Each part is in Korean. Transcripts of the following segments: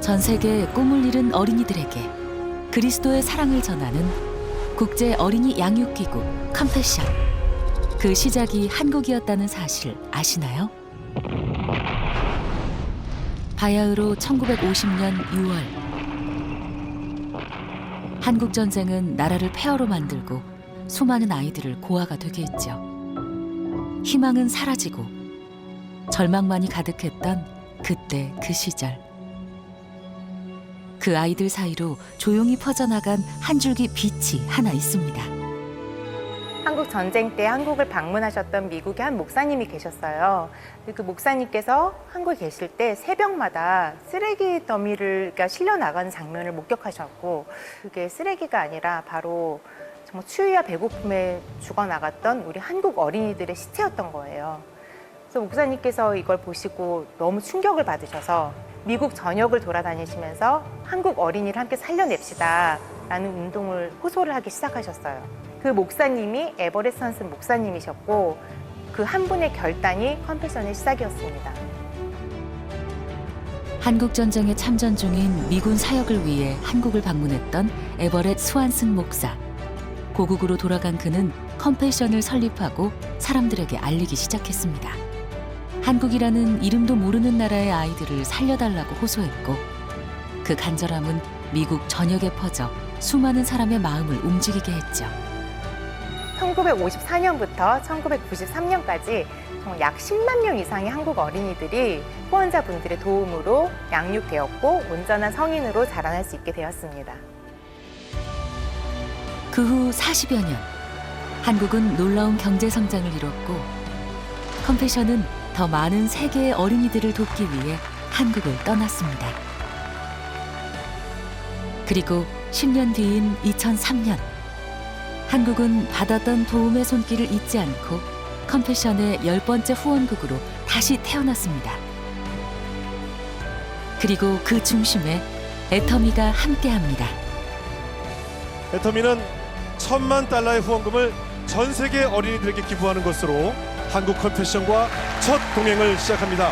전 세계에 꿈을 이룬 어린이들에게 그리스도의 사랑을 전하는 국제 어린이 양육기구 컴패션. 그 시작이 한국이었다는 사실 아시나요? 바야흐로 1950년 6월 한국 전쟁은 나라를 폐허로 만들고 수많은 아이들을 고아가 되게 했죠. 희망은 사라지고 절망만이 가득했던 그때 그 시절. 그 아이들 사이로 조용히 퍼져나간 한 줄기 빛이 하나 있습니다. 한국 전쟁 때 한국을 방문하셨던 미국의 한 목사님이 계셨어요. 그 목사님께서 한국에 계실 때 새벽마다 쓰레기 더미를 실려 나가는 장면을 목격하셨고, 그게 쓰레기가 아니라 바로 정말 추위와 배고픔에 죽어나갔던 우리 한국 어린이들의 시체였던 거예요. 그래서 목사님께서 이걸 보시고 너무 충격을 받으셔서 미국 전역을 돌아다니시면서 한국 어린이를 함께 살려냅시다 라는 운동을 호소를 하기 시작하셨어요. 그 목사님이 에버렛 선슨 목사님이셨고, 그 한 분의 결단이 컴패션의 시작이었습니다. 한국전쟁에 참전 중인 미군 사역을 위해 한국을 방문했던 에버렛 스완슨 목사. 고국으로 돌아간 그는 컴패션을 설립하고 사람들에게 알리기 시작했습니다. 한국이라는 이름도 모르는 나라의 아이들을 살려달라고 호소했고, 그 간절함은 미국 전역에 퍼져 수많은 사람의 마음을 움직이게 했죠. 1954년부터 1993년까지 약 10만 명 이상의 한국 어린이들이 후원자분들의 도움으로 양육되었고 온전한 성인으로 자라날 수 있게 되었습니다. 그 후 40여 년, 한국은 놀라운 경제 성장을 이뤘고 컴패션은 더 많은 세계의 어린이들을 돕기 위해 한국을 떠났습니다. 그리고 10년 뒤인 2003년, 한국은 받았던 도움의 손길을 잊지 않고 컴패션의 10번째 후원국으로 다시 태어났습니다. 그리고 그 중심에 애터미가 함께합니다. 애터미는 $10,000,000의 후원금을 전 세계 어린이들에게 기부하는 것으로 한국 컴패션과 첫 동행을 시작합니다.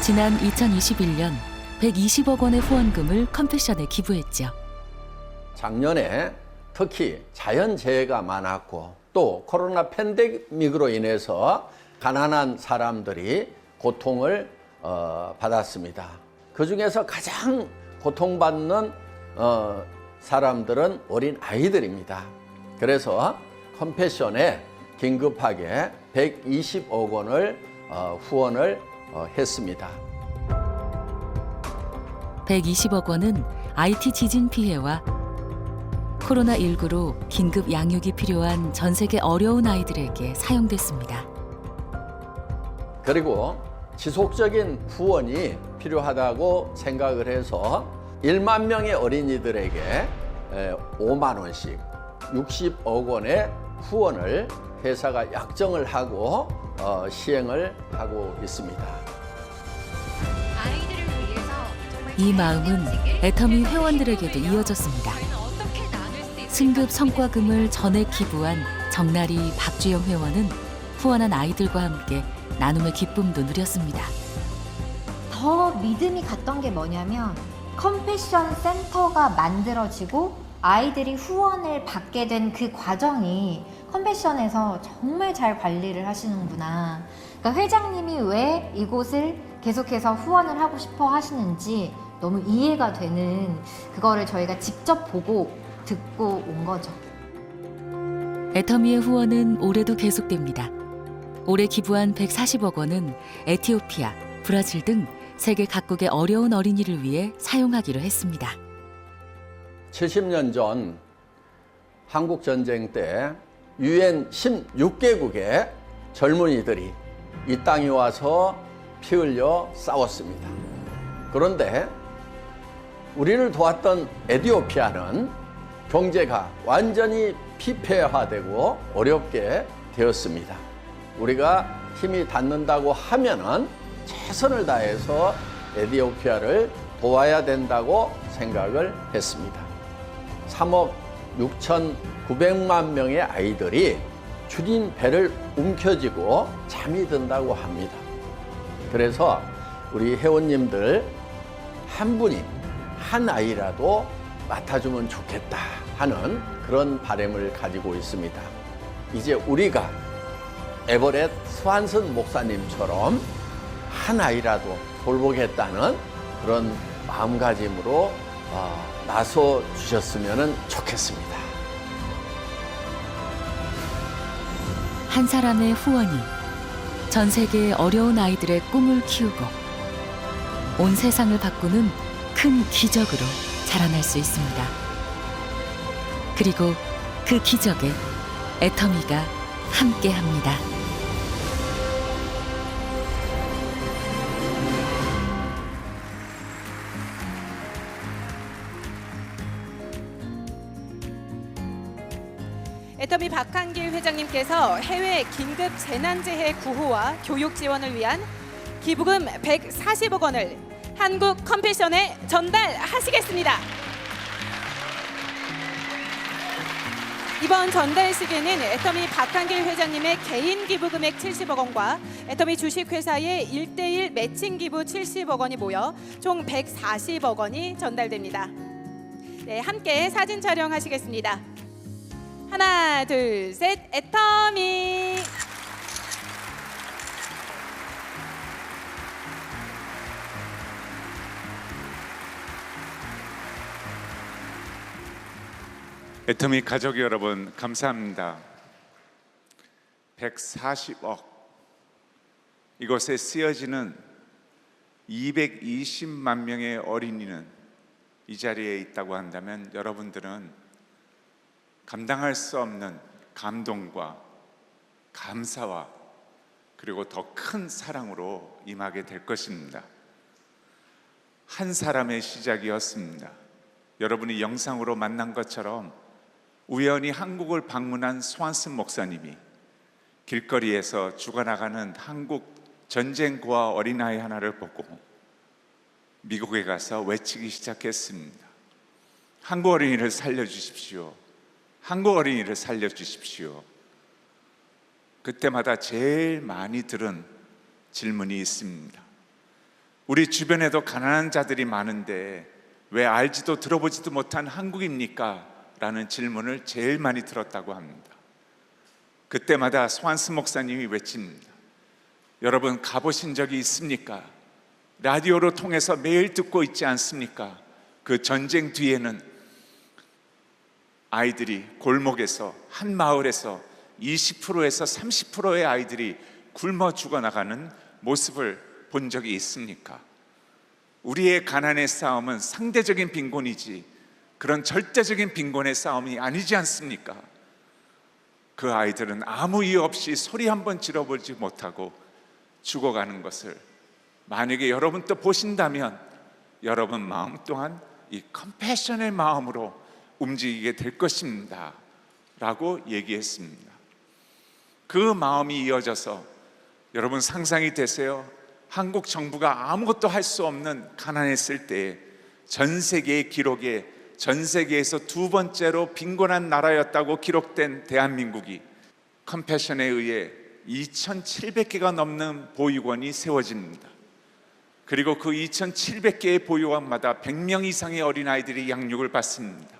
지난 2021년 120억 원의 후원금을 컴패션에 기부했죠. 작년에 특히 자연재해가 많았고 또 코로나 팬데믹으로 인해서 가난한 사람들이 고통을 받았습니다. 그중에서 가장 고통받는 사람들은 어린 아이들입니다. 그래서 컴패션에 긴급하게 120억 원을 후원을 했습니다. 120억 원은 IT 지진 피해와 코로나19로 긴급 양육이 필요한 전 세계 어려운 아이들에게 사용됐습니다. 그리고 지속적인 후원이 필요하다고 생각을 해서 1만 명의 어린이들에게 5만 원씩 60억 원의 후원을 회사가 약정을 하고 시행을 하고 있습니다. 이 마음은 애터미 회원들에게도 이어졌습니다. 승급 성과금을 전액 기부한 정나리 박주영 회원은 후원한 아이들과 함께 나눔의 기쁨도 누렸습니다. 더 믿음이 갔던 게 뭐냐면 컴패션 센터가 만들어지고 아이들이 후원을 받게 된 그 과정이 컴패션에서 정말 잘 관리를 하시는구나. 그러니까 회장님이 왜 이곳을 계속해서 후원을 하고 싶어 하시는지 너무 이해가 되는, 그거를 저희가 직접 보고 듣고 온 거죠. 애터미의 후원은 올해도 계속됩니다. 올해 기부한 140억 원은 에티오피아, 브라질 등 세계 각국의 어려운 어린이를 위해 사용하기로 했습니다. 70년 전 한국 전쟁 때 UN 16개국의 젊은이들이 이 땅에 와서 피 흘려 싸웠습니다. 그런데 우리를 도왔던 에티오피아는 경제가 완전히 피폐화되고 어렵게 되었습니다. 우리가 힘이 닿는다고 하면은 최선을 다해서 에티오피아를 도와야 된다고 생각을 했습니다. 3억 6,900만 명의 아이들이 줄인 배를 움켜쥐고 잠이 든다고 합니다. 그래서 우리 회원님들 한 분이 한 아이라도 맡아주면 좋겠다 하는 그런 바람을 가지고 있습니다. 이제 우리가 에버렛 스완슨 목사님처럼 한 아이라도 돌보겠다는 그런 마음가짐으로 나서 주셨으면 좋겠습니다. 한 사람의 후원이 전 세계의 어려운 아이들의 꿈을 키우고 온 세상을 바꾸는 큰 기적으로 자라날 수 있습니다. 그리고 그 기적에 애터미가 함께합니다. 애터미 박한길 회장님께서 해외 긴급 재난재해 구호와 교육 지원을 위한 기부금 140억 원을 한국 컴패션에 전달하시겠습니다. 이번 전달식에는 애터미 박한길 회장님의 개인 기부 금액 70억 원과 애터미 주식회사의 1:1 매칭 기부 70억 원이 모여 총 140억 원이 전달됩니다. 네, 함께 사진 촬영하시겠습니다. 하나, 둘, 셋, 애터미. 애터미 가족 여러분, 감사합니다. 140억, 이곳에 쓰여지는 220만 명의 어린이는 이 자리에 있다고 한다면 여러분들은 감당할 수 없는 감동과 감사와 그리고 더 큰 사랑으로 임하게 될 것입니다. 한 사람의 시작이었습니다. 여러분이 영상으로 만난 것처럼 우연히 한국을 방문한 스완슨 목사님이 길거리에서 죽어나가는 한국 전쟁 고아 어린아이 하나를 보고 미국에 가서 외치기 시작했습니다. 한국 어린이를 살려주십시오. 한국 어린이를 살려주십시오. 그때마다 제일 많이 들은 질문이 있습니다. 우리 주변에도 가난한 자들이 많은데 왜 알지도 들어보지도 못한 한국입니까? 라는 질문을 제일 많이 들었다고 합니다. 그때마다 스완슨 목사님이 외칩니다. 여러분, 가보신 적이 있습니까? 라디오로 통해서 매일 듣고 있지 않습니까? 그 전쟁 뒤에는 아이들이 골목에서, 한 마을에서 20%에서 30%의 아이들이 굶어 죽어나가는 모습을 본 적이 있습니까? 우리의 가난의 싸움은 상대적인 빈곤이지 그런 절대적인 빈곤의 싸움이 아니지 않습니까? 그 아이들은 아무 이유 없이 소리 한번 질러보지 못하고 죽어가는 것을 만약에 여러분 또 보신다면 여러분 마음 또한 이 컴패션의 마음으로 움직이게 될 것입니다 라고 얘기했습니다. 그 마음이 이어져서 여러분 상상이 되세요? 한국 정부가 아무것도 할 수 없는 가난했을 때에 전 세계의 기록에 전 세계에서 두 번째로 빈곤한 나라였다고 기록된 대한민국이 컴패션에 의해 2,700개가 넘는 보육원이 세워집니다. 그리고 그 2,700개의 보육원마다 100명 이상의 어린아이들이 양육을 받습니다.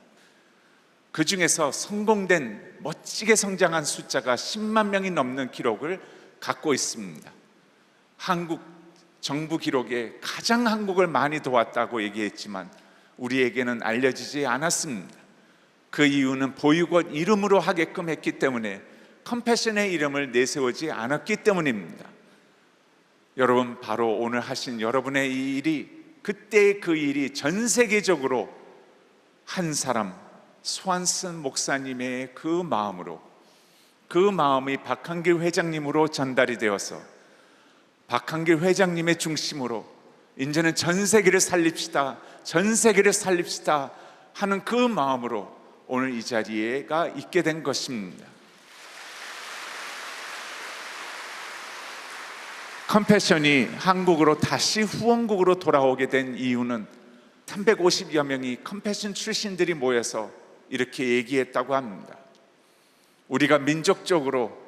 그 중에서 성공된 멋지게 성장한 숫자가 10만 명이 넘는 기록을 갖고 있습니다. 한국 정부 기록에 가장 한국을 많이 도왔다고 얘기했지만 우리에게는 알려지지 않았습니다. 그 이유는 보육원 이름으로 하게끔 했기 때문에 컴패션의 이름을 내세우지 않았기 때문입니다. 여러분, 바로 오늘 하신 여러분의 이 일이, 그때의 그 일이 전 세계적으로 한 사람 스완슨 목사님의 그 마음으로, 그 마음이 박한길 회장님으로 전달이 되어서 박한길 회장님의 중심으로 이제는 전 세계를 살립시다, 전 세계를 살립시다 하는 그 마음으로 오늘 이 자리에가 있게 된 것입니다. 컴패션이 한국으로 다시 후원국으로 돌아오게 된 이유는 350여 명이 컴패션 출신들이 모여서 이렇게 얘기했다고 합니다. 우리가 민족적으로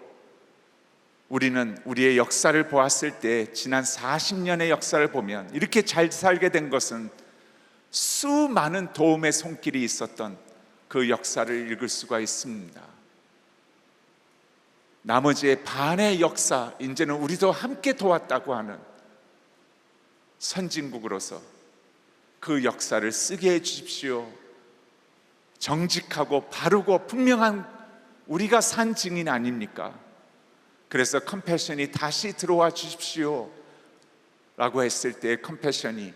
우리는 우리의 역사를 보았을 때 지난 40년의 역사를 보면 이렇게 잘 살게 된 것은 수많은 도움의 손길이 있었던 그 역사를 읽을 수가 있습니다. 나머지의 반의 역사, 이제는 우리도 함께 도왔다고 하는 선진국으로서 그 역사를 쓰게 해 주십시오. 정직하고 바르고 분명한 우리가 산 증인 아닙니까? 그래서 컴패션이 다시 들어와 주십시오 라고 했을 때 컴패션이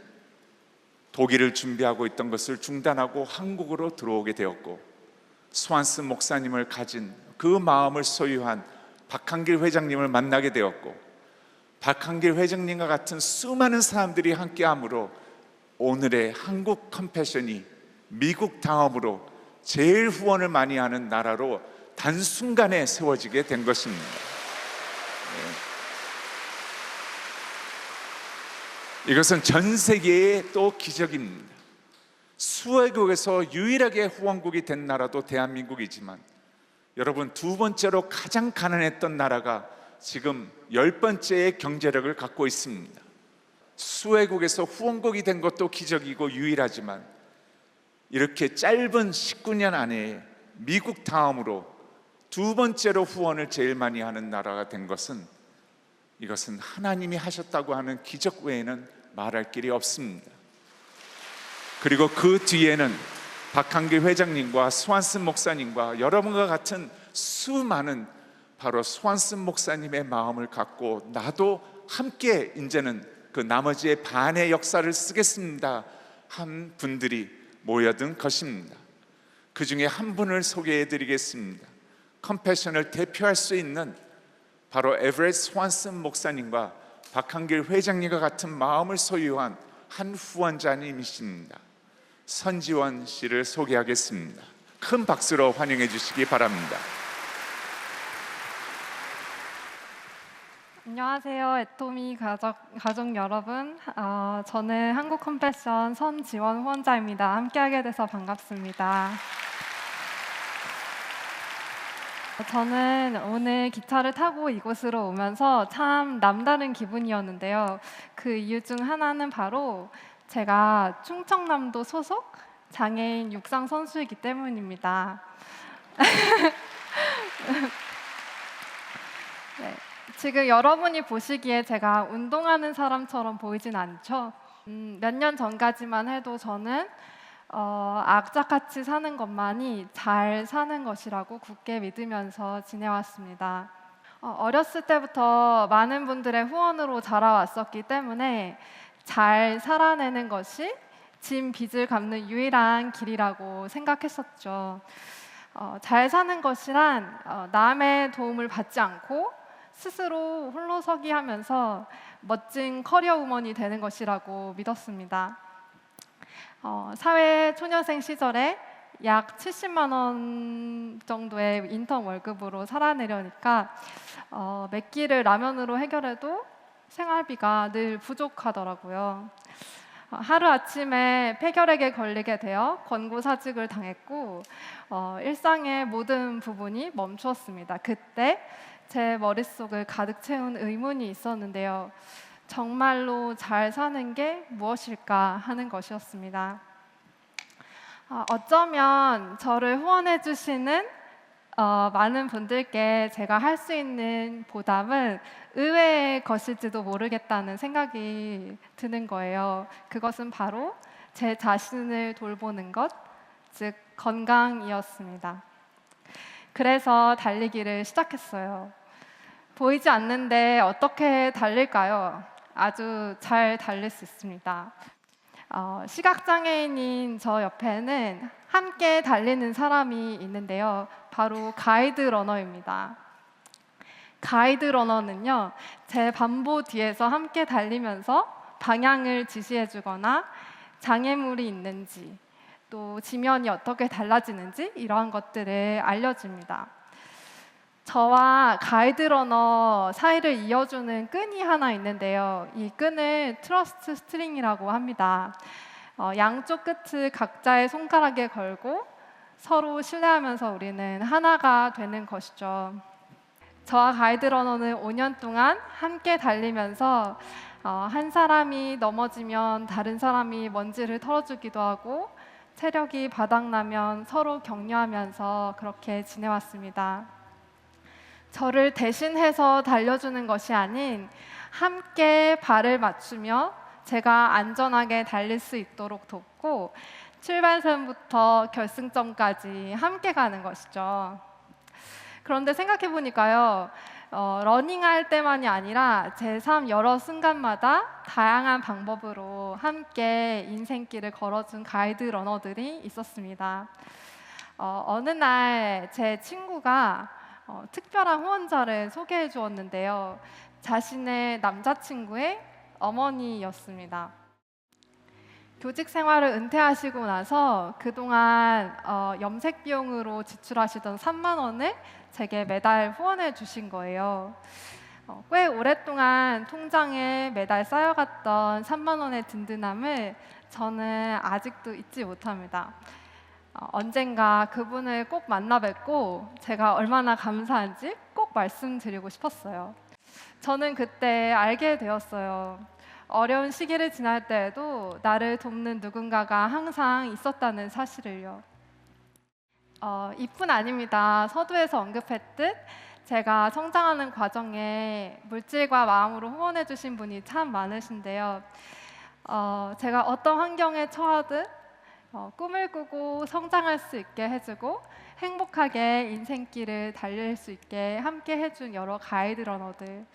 독일을 준비하고 있던 것을 중단하고 한국으로 들어오게 되었고, 스완슨 목사님을 가진 그 마음을 소유한 박한길 회장님을 만나게 되었고, 박한길 회장님과 같은 수많은 사람들이 함께함으로 오늘의 한국 컴패션이 미국 다음으로 제일 후원을 많이 하는 나라로 단순간에 세워지게 된 것입니다. 이것은 전 세계의 또 기적입니다. 수혜국에서 유일하게 후원국이 된 나라도 대한민국이지만, 여러분, 두 번째로 가장 가난했던 나라가 지금 10번째의 경제력을 갖고 있습니다. 수혜국에서 후원국이 된 것도 기적이고 유일하지만, 이렇게 짧은 19년 안에 미국 다음으로 두 번째로 후원을 제일 많이 하는 나라가 된 것은, 이것은 하나님이 하셨다고 하는 기적 외에는 말할 길이 없습니다. 그리고 그 뒤에는 박한길 회장님과 스완슨 목사님과 여러분과 같은 수많은 바로 스완슨 목사님의 마음을 갖고 나도 함께 이제는 그 나머지의 반의 역사를 쓰겠습니다 한 분들이 모여든 것입니다. 그 중에 한 분을 소개해 드리겠습니다. 컴패션을 대표할 수 있는 바로 에버렛 스완슨 목사님과 박한길 회장님과 같은 마음을 소유한 한 후원자님이십니다. 선지원 씨를 소개하겠습니다. 큰 박수로 환영해 주시기 바랍니다. 안녕하세요, 애토미 가족 여러분. 저는 한국 컴패션 선지원 후원자입니다. 함께하게 돼서 반갑습니다. 저는 오늘 기차를 타고 이곳으로 오면서 참 남다른 기분이었는데요. 그 이유 중 하나는 바로 제가 충청남도 소속 장애인 육상 선수이기 때문입니다. 네, 지금 여러분이 보시기에 제가 운동하는 사람처럼 보이진 않죠? 몇 년 전까지만 해도 저는 악착같이 사는 것만이 잘 사는 것이라고 굳게 믿으면서 지내왔습니다. 어렸을 때부터 많은 분들의 후원으로 자라왔었기 때문에 잘 살아내는 것이 진 빚을 갚는 유일한 길이라고 생각했었죠. 잘 사는 것이란 남의 도움을 받지 않고 스스로 홀로서기 하면서 멋진 커리어 우먼이 되는 것이라고 믿었습니다. 사회 초년생 시절에 약 70만 원 정도의 인턴 월급으로 살아내려니까 몇 끼를 라면으로 해결해도 생활비가 늘 부족하더라고요. 하루아침에 폐결핵에 걸리게 되어 권고사직을 당했고 일상의 모든 부분이 멈추었습니다. 그때 제 머릿속을 가득 채운 의문이 있었는데요. 정말로 잘 사는 게 무엇일까 하는 것이었습니다. 어쩌면 저를 후원해 주시는 많은 분들께 제가 할 수 있는 보답은 의외의 것일지도 모르겠다는 생각이 드는 거예요. 그것은 바로 제 자신을 돌보는 것, 즉 건강이었습니다. 그래서 달리기를 시작했어요. 보이지 않는데 어떻게 달릴까요? 아주 잘 달릴 수 있습니다. 시각장애인인 저 옆에는 함께 달리는 사람이 있는데요. 바로 가이드 러너입니다. 가이드 러너는요, 제 반보 뒤에서 함께 달리면서 방향을 지시해 주거나 장애물이 있는지, 또 지면이 어떻게 달라지는지 이러한 것들을 알려줍니다. 저와 가이드 러너 사이를 이어주는 끈이 하나 있는데요. 이 끈을 트러스트 스트링이라고 합니다. 양쪽 끝을 각자의 손가락에 걸고 서로 신뢰하면서 우리는 하나가 되는 것이죠. 저와 가이드 러너는 5년 동안 함께 달리면서 한 사람이 넘어지면 다른 사람이 먼지를 털어주기도 하고 체력이 바닥나면 서로 격려하면서 그렇게 지내왔습니다. 저를 대신해서 달려주는 것이 아닌 함께 발을 맞추며 제가 안전하게 달릴 수 있도록 돕고 출발선부터 결승점까지 함께 가는 것이죠. 그런데 생각해 보니까요, 러닝할 때만이 아니라 제 삶 여러 순간마다 다양한 방법으로 함께 인생길을 걸어준 가이드 러너들이 있었습니다. 어느 날 제 친구가 특별한 후원자를 소개해 주었는데요. 자신의 남자친구의 어머니였습니다. 교직 생활을 은퇴하시고 나서 그동안 염색 비용으로 지출하시던 3만 원을 제게 매달 후원해 주신 거예요. 꽤 오랫동안 통장에 매달 쌓여갔던 3만 원의 든든함을 저는 아직도 잊지 못합니다. 언젠가 그분을 꼭 만나 뵙고 제가 얼마나 감사한지 꼭 말씀드리고 싶었어요. 저는 그때 알게 되었어요. 어려운 시기를 지날 때에도 나를 돕는 누군가가 항상 있었다는 사실을요. 이뿐 아닙니다. 서두에서 언급했듯 제가 성장하는 과정에 물질과 마음으로 후원해 주신 분이 참 많으신데요. 제가 어떤 환경에 처하든 꿈을 꾸고 성장할 수 있게 해주고 행복하게 인생길을 달릴 수 있게 함께 해준 여러 가이드 러너들,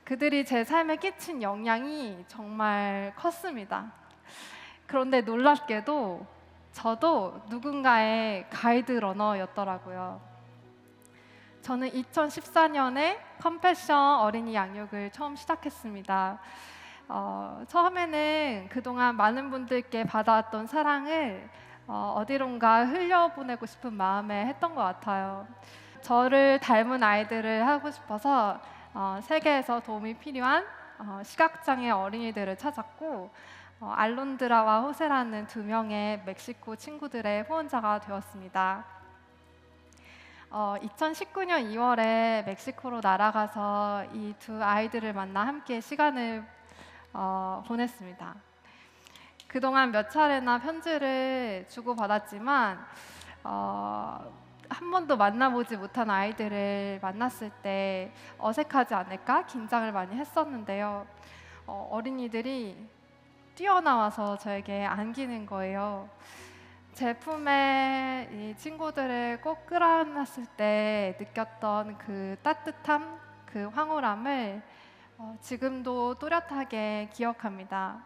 그들이 제 삶에 끼친 영향이 정말 컸습니다. 그런데 놀랍게도 저도 누군가의 가이드 러너였더라고요. 저는 2014년에 컴패션 어린이 양육을 처음 시작했습니다. 처음에는 그동안 많은 분들께 받아왔던 사랑을 어디론가 흘려보내고 싶은 마음에 했던 것 같아요. 저를 닮은 아이들을 하고 싶어서 세계에서 도움이 필요한 시각장애 어린이들을 찾았고 알론드라와 호세라는 2명의 멕시코 친구들의 후원자가 되었습니다. 2019년 2월에 멕시코로 날아가서 이 2 아이들을 만나 함께 시간을 보냈습니다. 그동안 몇 차례나 편지를 주고받았지만 한 번도 만나보지 못한 아이들을 만났을 때 어색하지 않을까 긴장을 많이 했었는데요. 어린이들이 뛰어나와서 저에게 안기는 거예요. 제 품에 이 친구들을 꼭 끌어안았을 때 느꼈던 그 따뜻함, 그 황홀함을 지금도 또렷하게 기억합니다.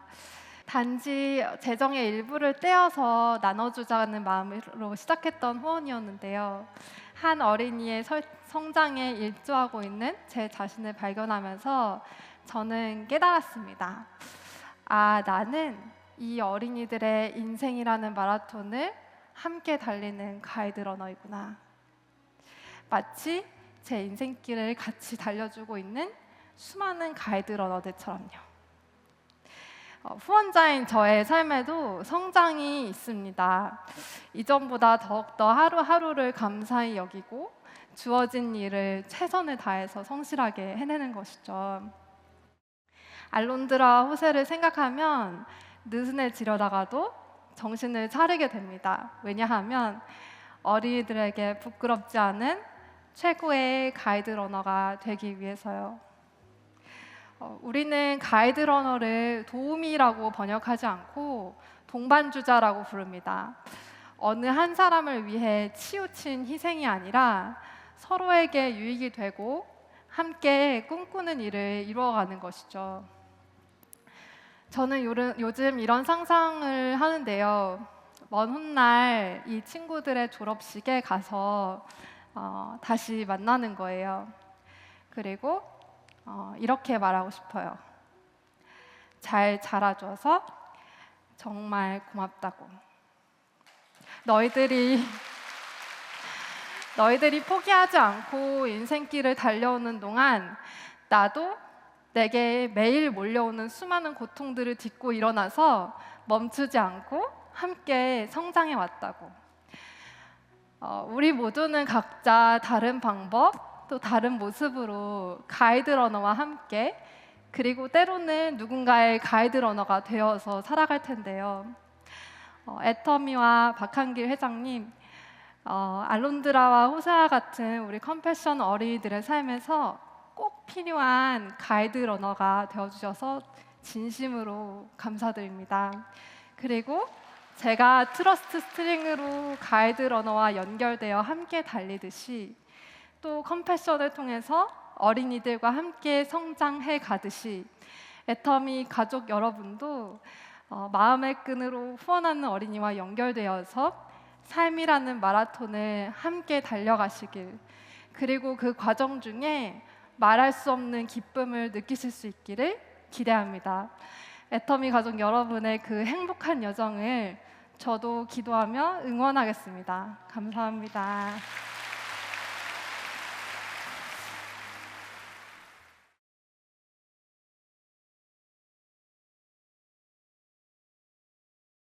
단지 재정의 일부를 떼어서 나눠주자는 마음으로 시작했던 후원이었는데요. 한 어린이의 성장에 일조하고 있는 제 자신을 발견하면서 저는 깨달았습니다. 나는 이 어린이들의 인생이라는 마라톤을 함께 달리는 가이드 러너이구나. 마치 제 인생길을 같이 달려주고 있는 수많은 가이드 러너들처럼요. 후원자인 저의 삶에도 성장이 있습니다. 이전보다 더욱더 하루하루를 감사히 여기고 주어진 일을 최선을 다해서 성실하게 해내는 것이죠. 알론드라 호세를 생각하면 느슨해지려다가도 정신을 차리게 됩니다. 왜냐하면 어린이들에게 부끄럽지 않은 최고의 가이드 러너가 되기 위해서요. 우리는 가이드 러너를 도우미라고 번역하지 않고 동반주자라고 부릅니다. 어느 한 사람을 위해 치우친 희생이 아니라 서로에게 유익이 되고 함께 꿈꾸는 일을 이루어가는 것이죠. 저는 요즘 이런 상상을 하는데요. 먼 훗날 이 친구들의 졸업식에 가서 다시 만나는 거예요. 그리고 이렇게 말하고 싶어요. 잘 자라줘서 정말 고맙다고. 너희들이 포기하지 않고 인생길을 달려오는 동안 나도 내게 매일 몰려오는 수많은 고통들을 딛고 일어나서 멈추지 않고 함께 성장해 왔다고. 우리 모두는 각자 다른 방법 또 다른 모습으로 가이드 러너와 함께 그리고 때로는 누군가의 가이드 러너가 되어서 살아갈 텐데요. 애터미와 박한길 회장님, 알론드라와 호세아 같은 우리 컴패션 어린이들의 삶에서 꼭 필요한 가이드 러너가 되어주셔서 진심으로 감사드립니다. 그리고 제가 트러스트 스트링으로 가이드 러너와 연결되어 함께 달리듯이 또 컴패션을 통해서 어린이들과 함께 성장해 가듯이 애터미 가족 여러분도 마음의 끈으로 후원하는 어린이와 연결되어서 삶이라는 마라톤을 함께 달려가시길, 그리고 그 과정 중에 말할 수 없는 기쁨을 느끼실 수 있기를 기대합니다. 애터미 가족 여러분의 그 행복한 여정을 저도 기도하며 응원하겠습니다. 감사합니다.